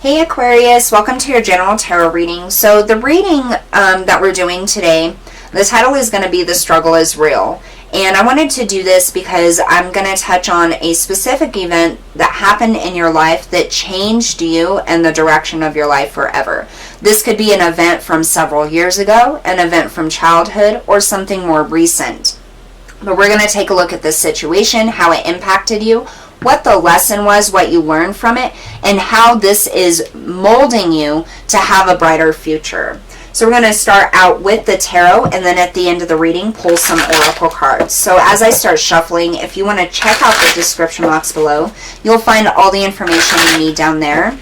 Hey Aquarius, welcome to your general tarot reading. So the reading that we're doing today, the title is going to be The Struggle is Real. And I wanted to do this because I'm going to touch on a specific event that happened in your life that changed you and the direction of your life forever. This could be an event from several years ago, an event from childhood, or something more recent. But we're going to take a look at this situation, how it impacted you, what the lesson was, what you learned from it, and how this is molding you to have a brighter future. So we're going to start out with the tarot, and then at the end of the reading, pull some oracle cards. So as I start shuffling, if you want to check out the description box below, you'll find all the information you need down there.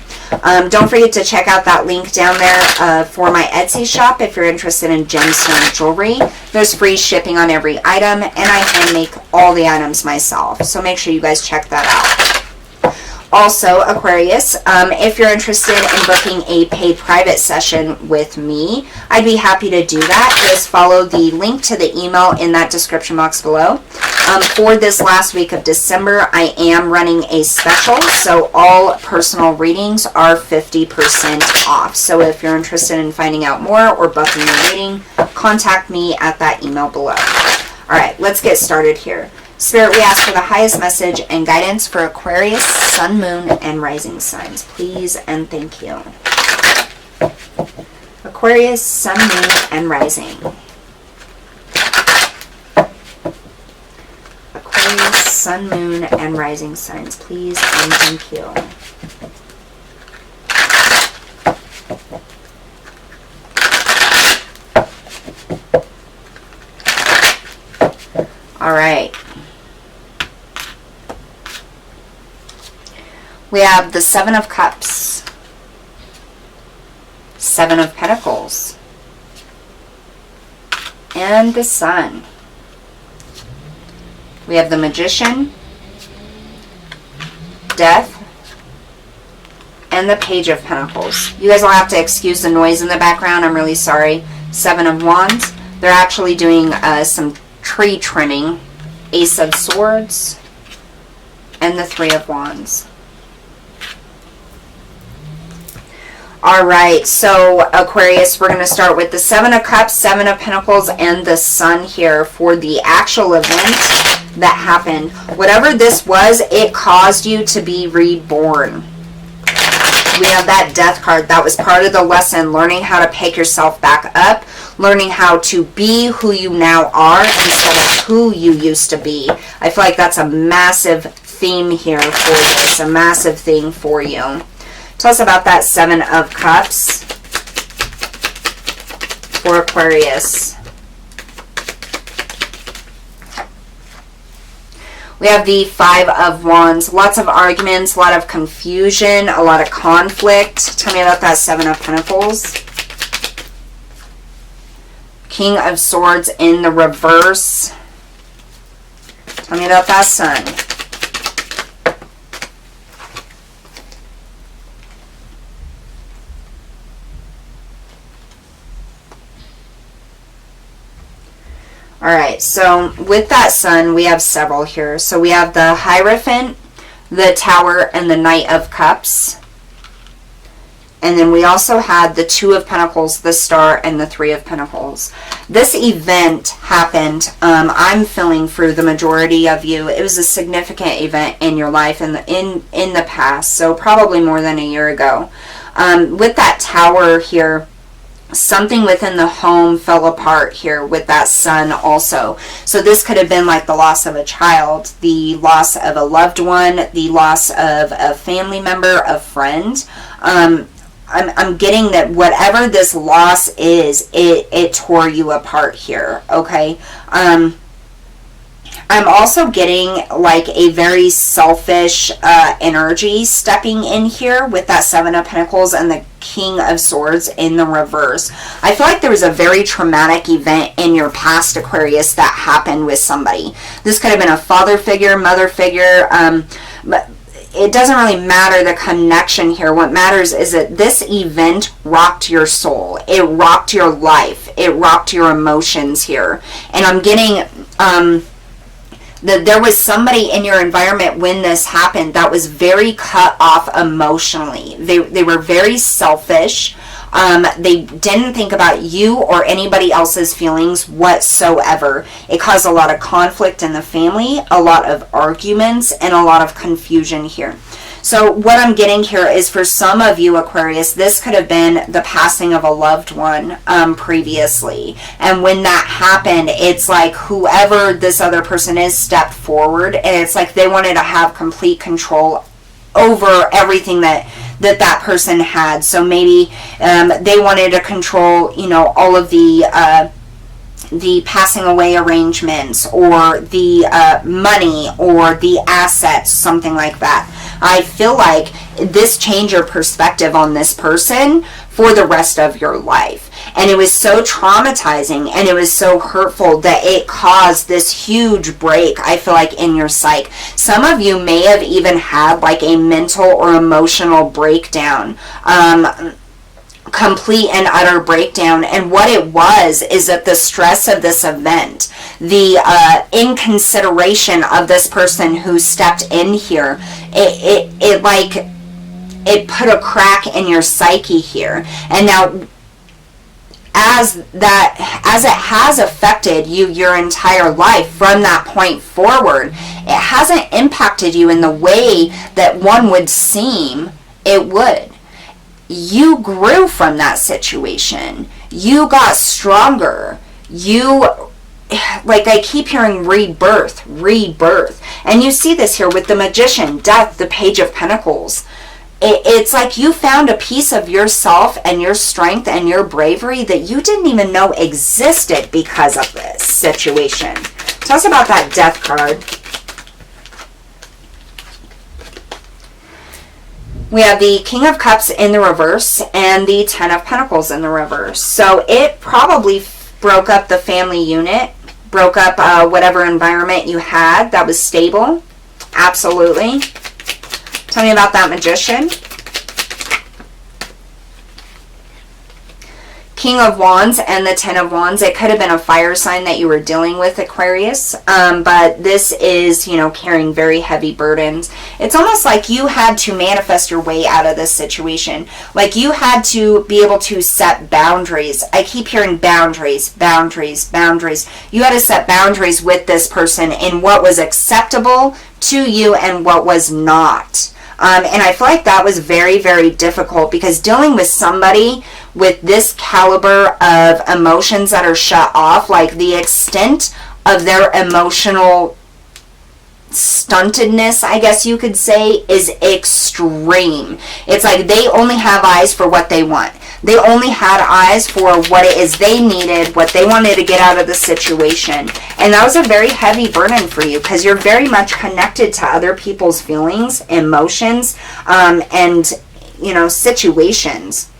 Don't forget to check out that link down there for my Etsy shop if you're interested in Gemstone Jewelry. There's free shipping on every item, and I hand make all the items myself. So make sure you guys check that out. Also, Aquarius, if you're interested in booking a paid private session with me, I'd be happy to do that. Just follow the link to the email in that description box below. For this last week of December, I am running a special, so all personal readings are 50% off. So if you're interested in finding out more or booking a reading, contact me at that email below. All right, let's get started here. Spirit, we ask for the highest message and guidance for Aquarius, Sun, Moon, and Rising signs. Please and thank you. Aquarius, Sun, Moon, and Rising. Aquarius, Sun, Moon, and Rising signs. Please and thank you. All right. We have the Seven of Cups, Seven of Pentacles, and the Sun. We have the Magician, Death, and the Page of Pentacles. You guys will have to excuse the noise in the background. I'm really sorry. Seven of Wands. They're actually doing some tree trimming. Ace of Swords, and the Three of Wands. Alright, so Aquarius, we're going to start with the Seven of Cups, Seven of Pentacles, and the Sun here for the actual event that happened. Whatever this was, it caused you to be reborn. We have that Death card. That was part of the lesson, learning how to pick yourself back up, learning how to be who you now are instead of who you used to be. I feel like that's a massive theme here for this, a massive thing for you. Tell us about that Seven of Cups for Aquarius. We have the Five of Wands. Lots of arguments, a lot of confusion, a lot of conflict. Tell me about that Seven of Pentacles. King of Swords in the reverse. Tell me about that Sun. Alright, so with that Sun, we have several here. So we have the Hierophant, the Tower, and the Knight of Cups. And then we also had the Two of Pentacles, the Star, and the Three of Pentacles. This event happened, I'm feeling for the majority of you, it was a significant event in your life in the past, so probably more than a year ago. With that Tower here, something within the home fell apart here with that Sun also. So this could have been like the loss of a child, the loss of a loved one, the loss of a family member, a friend. I'm getting that whatever this loss is, it tore you apart here, okay? I'm also getting like a very selfish energy stepping in here with that Seven of Pentacles and the King of Swords in the reverse. I feel like there was a very traumatic event in your past, Aquarius, that happened with somebody. This could have been a father figure, mother figure, but it doesn't really matter the connection here. What matters is that this event rocked your soul. It rocked your life. It rocked your emotions here. And I'm getting that there was somebody in your environment when this happened that was very cut off emotionally. They were very selfish. They didn't think about you or anybody else's feelings whatsoever. It caused a lot of conflict in the family, a lot of arguments, and a lot of confusion here. So what I'm getting here is, for some of you, Aquarius, this could have been the passing of a loved one previously. And when that happened, it's like whoever this other person is stepped forward, and it's like they wanted to have complete control over everything that person had. So maybe they wanted to control, you know, all of the passing away arrangements, or the money, or the assets, something like that. I feel like this changed your perspective on this person for the rest of your life. And it was so traumatizing, and it was so hurtful that it caused this huge break, I feel like, in your psyche. Some of you may have even had like a mental or emotional breakdown, complete and utter breakdown. And what it was is that the stress of this event, the inconsideration of this person who stepped in here, it put a crack in your psyche here. And now, as it has affected you your entire life from that point forward, it hasn't impacted you in the way that one would seem it would. You grew from that situation. You got stronger. You, like, I keep hearing rebirth. And you see this here with the Magician, Death, the Page of Pentacles. It's like you found a piece of yourself and your strength and your bravery that you didn't even know existed because of this situation. Tell us about that Death card. We have the King of Cups in the reverse and the Ten of Pentacles in the reverse. So it probably broke up the family unit, broke up whatever environment you had that was stable. Absolutely. Tell me about that Magician. King of Wands and the Ten of Wands. It could have been a fire sign that you were dealing with, Aquarius. But this is, you know, carrying very heavy burdens. It's almost like you had to manifest your way out of this situation. Like you had to be able to set boundaries. I keep hearing boundaries. You had to set boundaries with this person in what was acceptable to you and what was not. And I feel like that was very, very difficult, because dealing with somebody with this caliber of emotions that are shut off, like the extent of their emotional stuntedness, I guess you could say, is extreme. It's like they only have eyes for what they want. They only had eyes for what it is they needed, what they wanted to get out of the situation. And that was a very heavy burden for you, because you're very much connected to other people's feelings, emotions, and, you know, situations.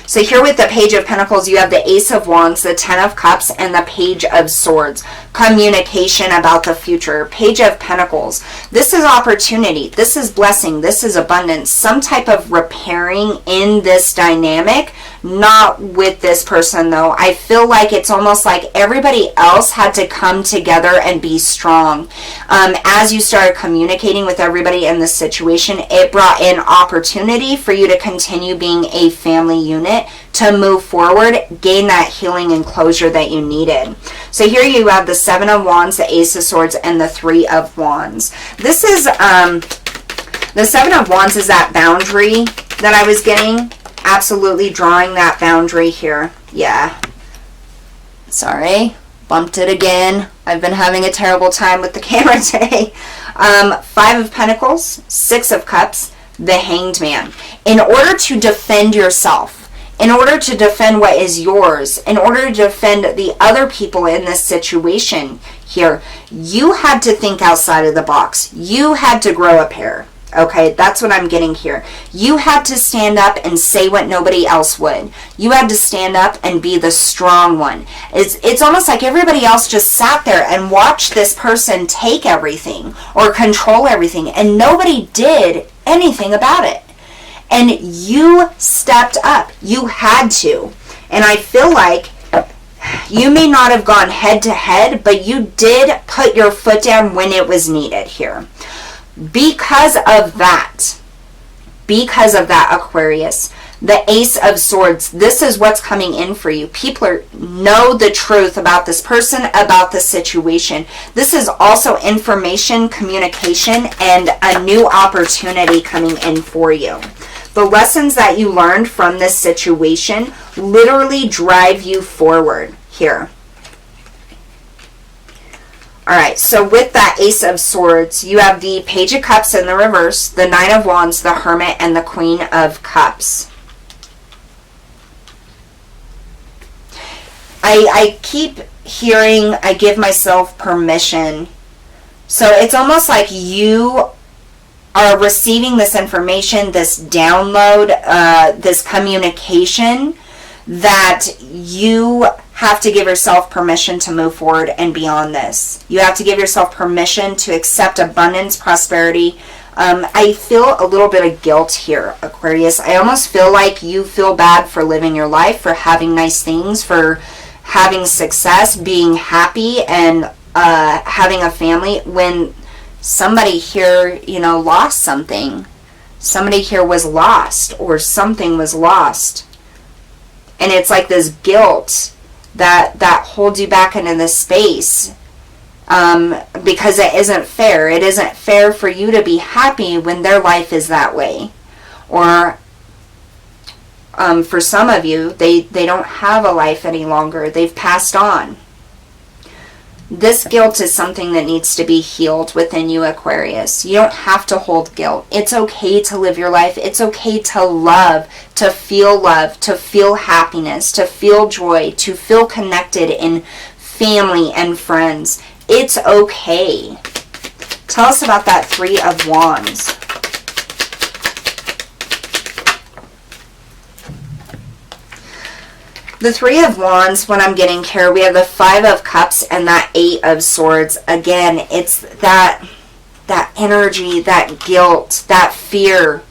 So here with the Page of Pentacles, you have the Ace of Wands, the Ten of Cups, and the Page of Swords. Communication about the future. Page of Pentacles. This is opportunity. This is blessing. This is abundance. Some type of repairing in this dynamic. Not with this person, though. I feel like it's almost like everybody else had to come together and be strong. As you started communicating with everybody in this situation, it brought in opportunity for you to continue being a family unit, to move forward, gain that healing and closure that you needed. So here you have the Seven of Wands, the Ace of Swords, and the Three of Wands. This is, the Seven of Wands is that boundary that I was getting. Absolutely drawing that boundary here. Yeah. Sorry. Bumped it again. I've been having a terrible time with the camera today. Five of Pentacles, Six of Cups, the Hanged Man. In order to defend yourself, in order to defend what is yours, in order to defend the other people in this situation here, you had to think outside of the box. You had to grow a pair. Okay, that's what I'm getting here. You had to stand up and say what nobody else would. You had to stand up and be the strong one. It's almost like everybody else just sat there and watched this person take everything or control everything, and nobody did anything about it. And you stepped up. You had to. And I feel like You may not have gone head to head, but you did put your foot down when it was needed here. Because of that, Aquarius, the Ace of Swords, this is what's coming in for you. People know the truth about this person, about the situation. This is also information, communication, and a new opportunity coming in for you. The lessons that you learned from this situation literally drive you forward here. Alright, so with that Ace of Swords, you have the Page of Cups in the reverse, the Nine of Wands, the Hermit, and the Queen of Cups. I keep hearing, I give myself permission. So it's almost like you are receiving this information, this download, this communication, that you have to give yourself permission to move forward and beyond this. You have to give yourself permission to accept abundance, prosperity. I feel a little bit of guilt here, Aquarius. I almost feel like you feel bad for living your life, for having nice things, for having success, being happy, and having a family, when somebody here, you know, lost something. Somebody here was lost, or something was lost. And it's like this guilt that holds you back into this space, because it isn't fair. It isn't fair for you to be happy when their life is that way. Or for some of you, they don't have a life any longer. They've passed on. This guilt is something that needs to be healed within you, Aquarius. You don't have to hold guilt. It's okay to live your life. It's okay to love, to feel happiness, to feel joy, to feel connected in family and friends. It's okay. Tell us about that Three of Wands. The Three of Wands, when I'm getting here, we have the Five of Cups and that Eight of Swords. Again, it's that energy, that guilt, that fear.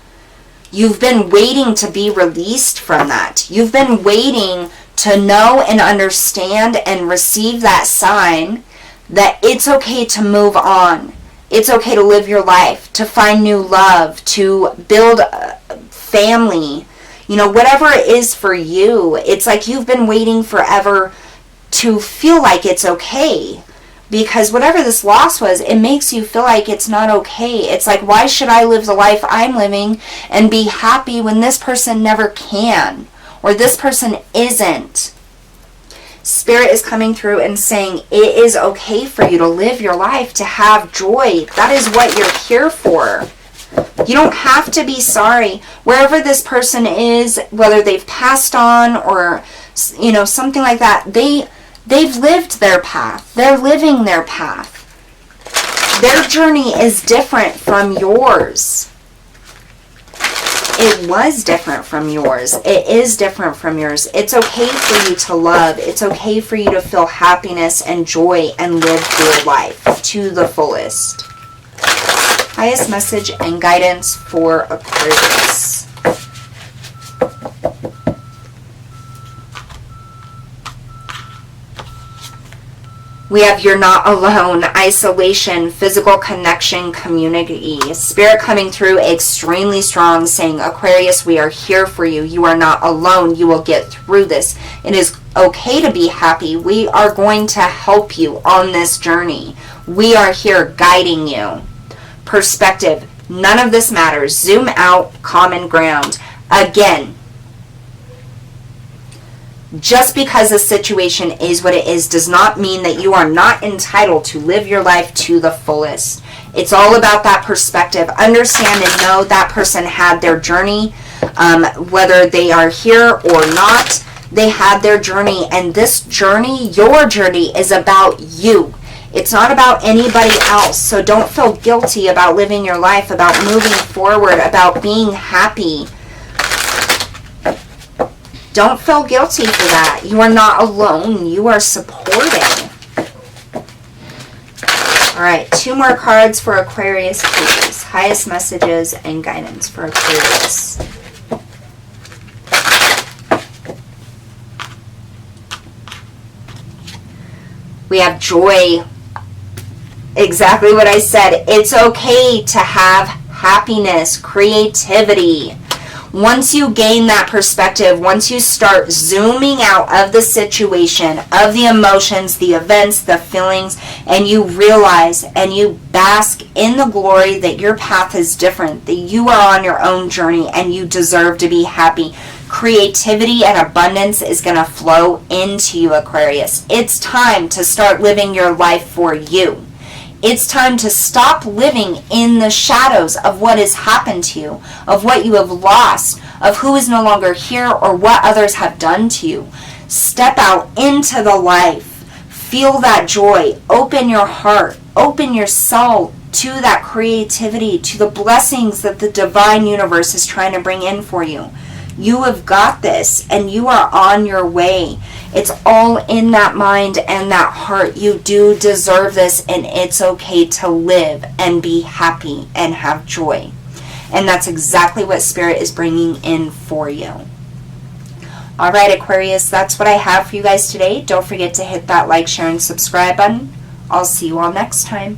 You've been waiting to be released from that. You've been waiting to know and understand and receive that sign that it's okay to move on. It's okay to live your life, to find new love, to build a family. You know, whatever it is for you, it's like you've been waiting forever to feel like it's okay. Because whatever this loss was, it makes you feel like it's not okay. It's like, why should I live the life I'm living and be happy when this person never can? Or this person isn't? Spirit is coming through and saying it is okay for you to live your life, to have joy. That is what you're here for. You don't have to be sorry. Wherever this person is, whether they've passed on or, you know, something like that, they've lived their path. They're living their path. Their journey is different from yours. It was different from yours. It is different from yours. It's okay for you to love. It's okay for you to feel happiness and joy and live your life to the fullest. Highest message and guidance for Aquarius. We have you're not alone, isolation, physical connection, community. Spirit coming through extremely strong, saying, Aquarius, we are here for you. You are not alone. You will get through this. It is okay to be happy. We are going to help you on this journey. We are here guiding you. Perspective. None of this matters. Zoom out, common ground. Again, just because a situation is what it is does not mean that you are not entitled to live your life to the fullest. It's all about that perspective. Understand and know that person had their journey, whether they are here or not. They had their journey, and this journey, your journey, is about you. It's not about anybody else. So don't feel guilty about living your life, about moving forward, about being happy. Don't feel guilty for that. You are not alone. You are supported. All right, 2 more cards for Aquarius, please. Highest messages and guidance for Aquarius. We have joy. Exactly what I said. It's okay to have happiness, creativity. Once you gain that perspective, once you start zooming out of the situation, of the emotions, the events, the feelings, and you realize and you bask in the glory that your path is different, that you are on your own journey and you deserve to be happy, creativity and abundance is going to flow into you, Aquarius. It's time to start living your life for you. It's time to stop living in the shadows of what has happened to you, of what you have lost, of who is no longer here or what others have done to you. Step out into the life. Feel that joy. Open your heart. Open your soul to that creativity, to the blessings that the divine universe is trying to bring in for you. You have got this and you are on your way. It's all in that mind and that heart. You do deserve this, and it's okay to live and be happy and have joy. And that's exactly what Spirit is bringing in for you. All right, Aquarius, that's what I have for you guys today. Don't forget to hit that like, share, and subscribe button. I'll see you all next time.